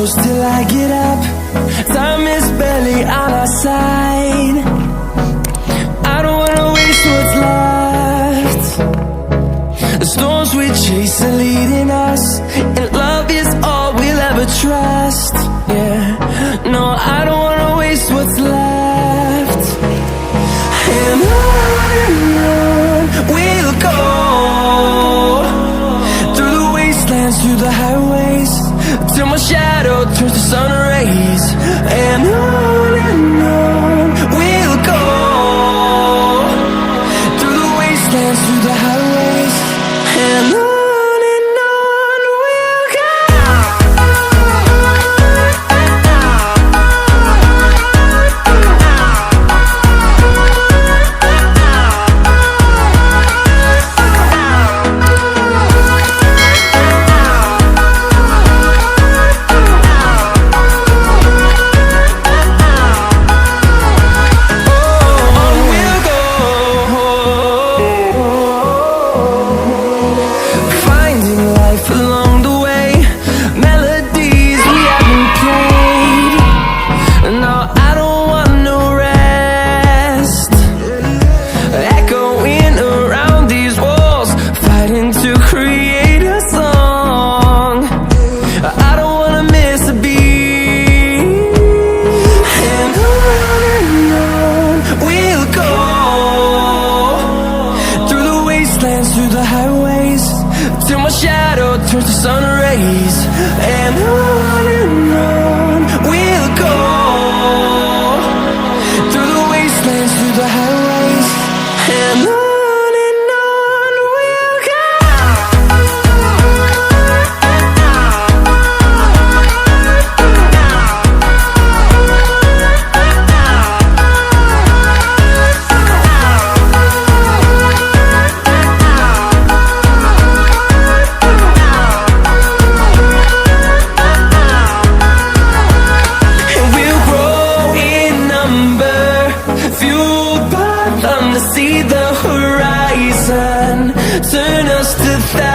close till I get up. Time is barely on our side. I don't wanna waste what's left. The storms we chase are leading us, and love is all we'll ever trust. Yeah, no, I don't wanna waste what's left. And on we'll go, through the wastelands, through the highways, till my shadow turns to sun rays. And on we'll go, through the wastelands, through the highways, and on we'll go. Through the highways, till my shadow turns to sun rays. And on we'll go, through the wastelands, through the highways, and on we'll go. See the horizon, turn us to thousands.